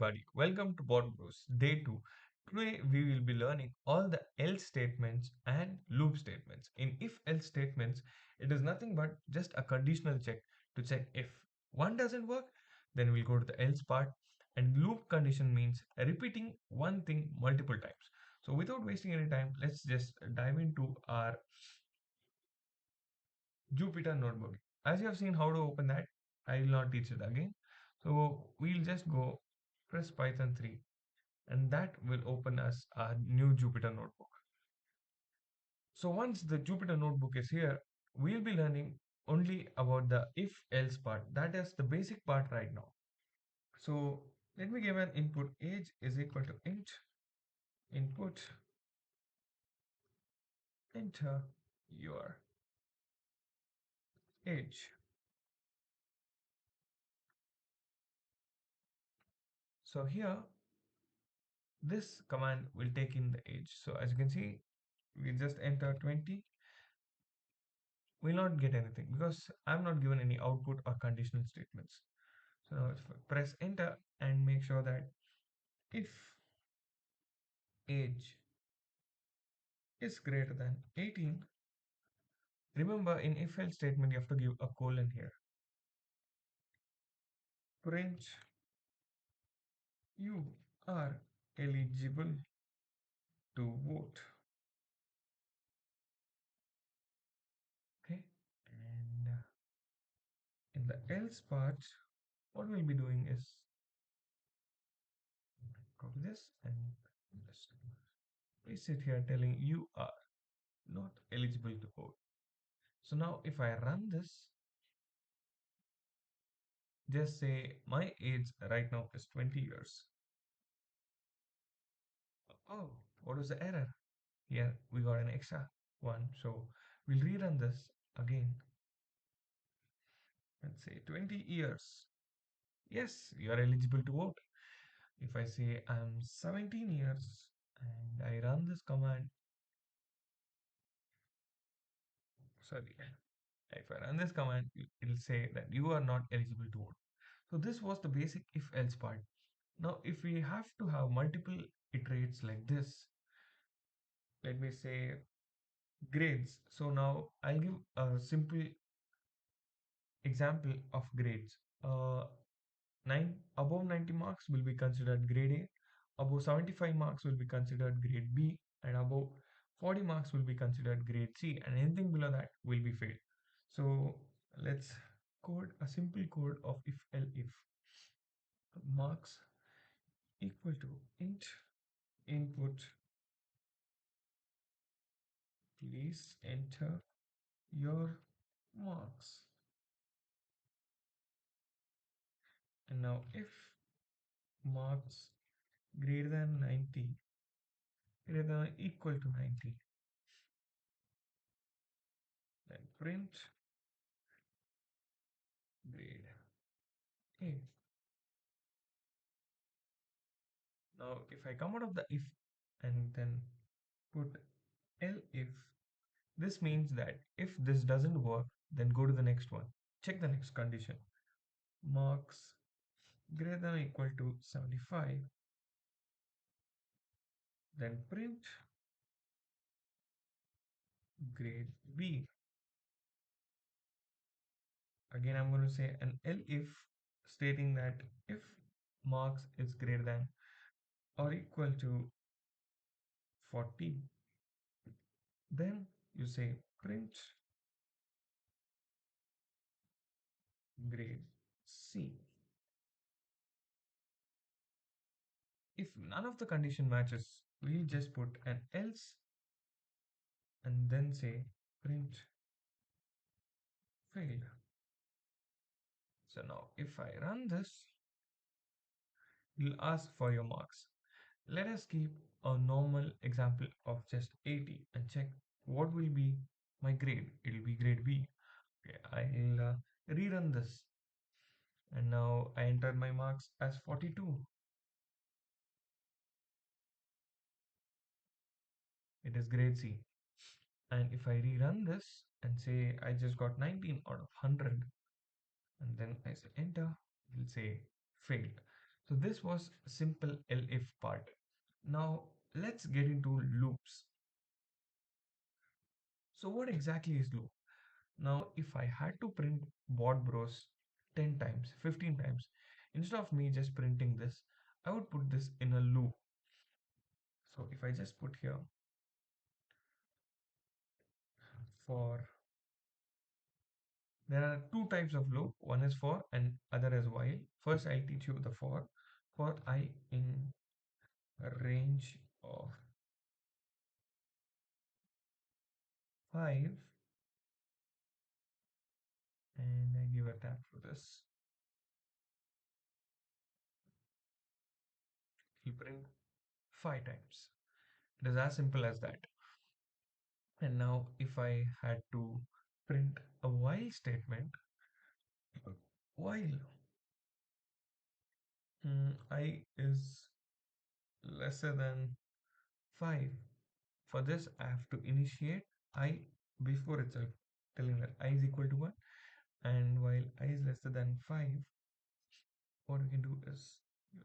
everybody, welcome to BotBros Day 2. Today we will be learning all the else statements and loop statements. In if-else statements, it is nothing but just a conditional check to check if one doesn't work, then we'll go to the else part. And loop condition means repeating one thing multiple times. So without wasting any time, let's just dive into our Jupyter notebook. As you have seen how to open that, I will not teach it again. So we'll just go press Python 3 and that will open us our new Jupyter notebook. So once the Jupyter notebook is here, we'll be learning only about the if else part. That is the basic part right now. So let me give an input age is equal to int input enter your age. So here this command will take in the age. So as you can see, we just enter 20, will not get anything because I'm not given any output or conditional statements. So now press enter and make sure that if age is greater than 18, remember in if else statement you have to give a colon here. Print you are eligible to vote. Okay, and in the else part, what we'll be doing is copy this and just paste it here telling you are not eligible to vote. So now if I run this, just say my age right now is 20 years. Oh, what was the error? Here we got an extra one. So we'll rerun this again. Let's say 20 years. Yes, you are eligible to vote. If I say I'm 17 years and I run this command, sorry, if I run this command, it'll say that you are not eligible to vote. So this was the basic if else part. Now, if we have to have multiple iterates like this, let me say grades. So now I'll give a simple example of grades. 9 above 90 marks will be considered grade A, above 75 marks will be considered grade B, and above 40 marks will be considered grade C, and anything below that will be failed. So let's code a simple code of if marks equal to int input, please enter your marks. And now if marks greater than 90, greater than or equal to 90, then print grade A. Now if I come out of the if and then put elif, this means that if this doesn't work, then go to the next one. Check the next condition. Marks greater than or equal to 75, then print grade B. Again, I'm going to say an elif stating that if marks is greater than or equal to 40, then you say print grade C. If none of the condition matches, we'll just put an else and then say print failed. So now if I run this, it'll ask for your marks. Let us keep a normal example of just 80 and check what will be my grade. It'll be grade B. Okay, I'll rerun this. And now I enter my marks as 42. It is grade C. And if I rerun this and say I just got 19 out of 100, and then I say enter, it will say failed. So this was simple elif part. Now let's get into loops. So what exactly is loop? Now if I had to print BotBros 10 times, 15 times, instead of me just printing this, I would put this in a loop. So if I just put here for, there are two types of loop. One is for and other is while. First I'll teach you the for I in a range of 5, and I give a tag for this. You print 5 times. It is as simple as that. And now if I had to print a while statement, while I is lesser than 5, for this I have to initiate I before itself, telling that I is equal to 1, and while I is lesser than 5, what we can do is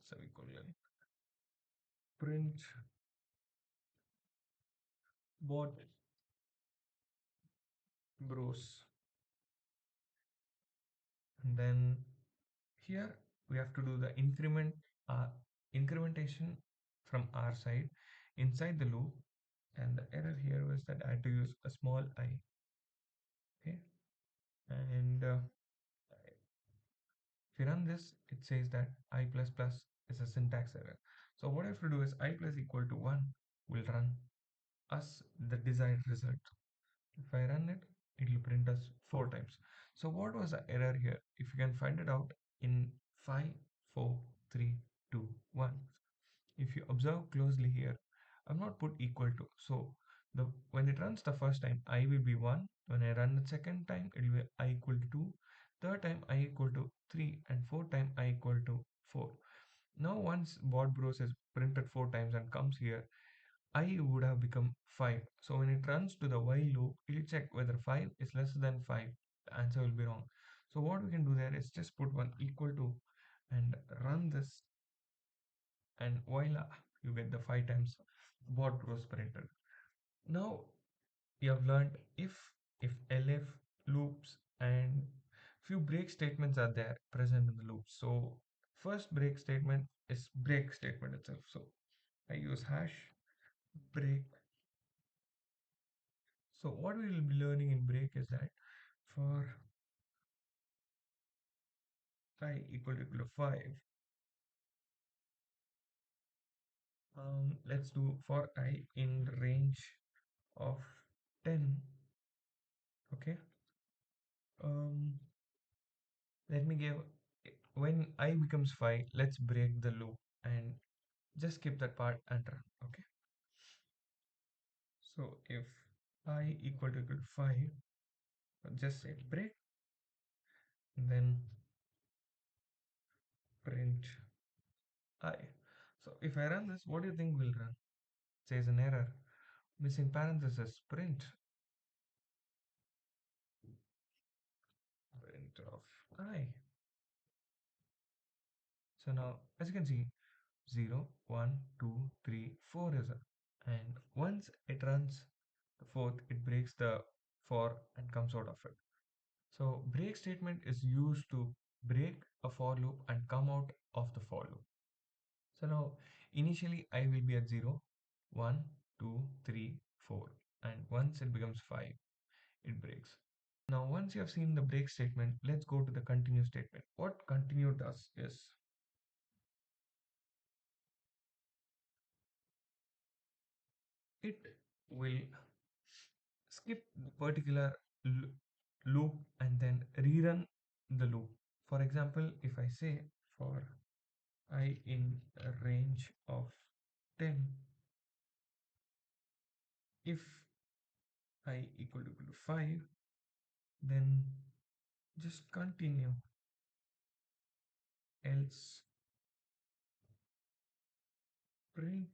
semicolon print bot bros, and then here we have to do the uh, incrementation from our side inside the loop, and the error here was that I had to use a small I. Okay, and if you run this, it says that I plus plus is a syntax error. So what I have to do is I plus equal to 1 will run us the desired result. If I run it, it will print us 4 times. So what was the error here? If you can find it out in 5, 4, 3, 2, 1. If you observe closely here, I've not put equal to. So when it runs the first time, I will be 1. When I run the second time, it will be I equal to 2. Third time, I equal to 3. And fourth time, I equal to 4. Now once BotBros is printed 4 times and comes here, I would have become 5. So when it runs to the while loop, it will check whether 5 is less than 5. The answer will be wrong. So what we can do there is just put 1 equal to and run this, and voila, you get the 5 times BotBros printed. Now you have learned if elif, loops, and few break statements are there present in the loop. So first break statement is break statement itself. So I use hash break. So what we will be learning in break is that for I equal to 5, let's do for I in range of 10. Okay. Um, let me give, when I becomes 5, let's break the loop and just skip that part and run. Okay. So if I equal to 5, just say break, then print I. So if I run this, what do you think will run? It says an error, missing parenthesis, print of I. So now, as you can see, 0, 1, 2, 3, 4 is up. And once it runs the fourth, it breaks the for and comes out of it. So break statement is used to break a for loop and come out of the for loop. So now initially I will be at 0, 1, 2, 3, 4, and once it becomes 5, it breaks. Now once you have seen the break statement, let's go to the continue statement. What continue does is it will skip the particular loop and then rerun the loop. For example, if I say for I in a range of 10, if I equal to 5, then just continue, else print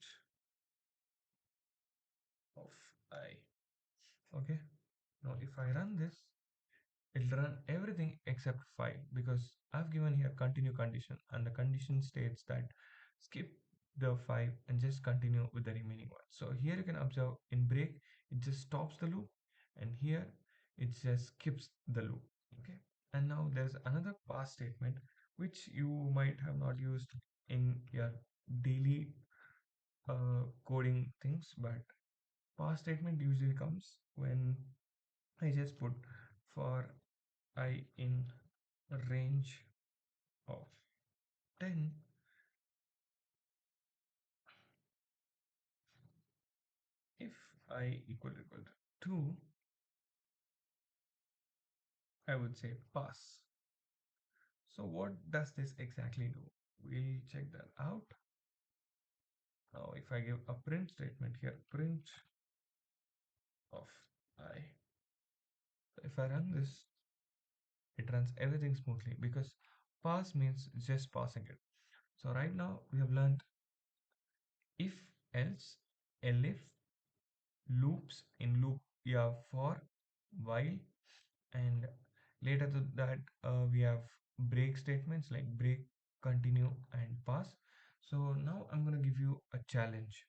of I. Okay. Now if I run this, it'll run everything except 5 because I've given here continue condition and the condition states that skip the 5 and just continue with the remaining one. So here you can observe in break it just stops the loop and here it just skips the loop. Okay. And now there's another pass statement which you might have not used in your daily coding things, but pass statement usually comes when I just put for I in a range of 10, if I equal to 2, I would say pass. So what does this exactly do? We'll check that out. Now if I give a print statement here, print of I, if I run this, it runs everything smoothly because pass means just passing it. So right now we have learned if, else, elif, loops. In loop we have for, while, and later to that we have break statements like break, continue, and pass. So now I'm going to give you a challenge.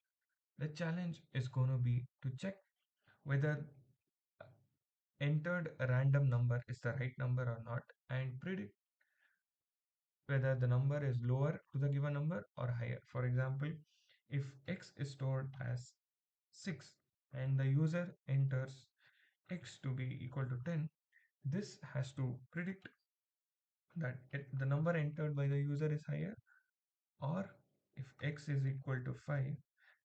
The challenge is going to be to check whether entered random number is the right number or not and predict whether the number is lower to the given number or higher. For example, if x is stored as 6 and the user enters x to be equal to 10, this has to predict that the number entered by the user is higher, or if x is equal to 5,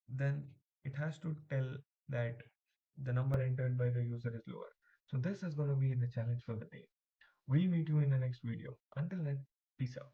then it has to tell that the number entered by the user is lower. So this is going to be the challenge for the day. We'll meet you in the next video. Until then, peace out.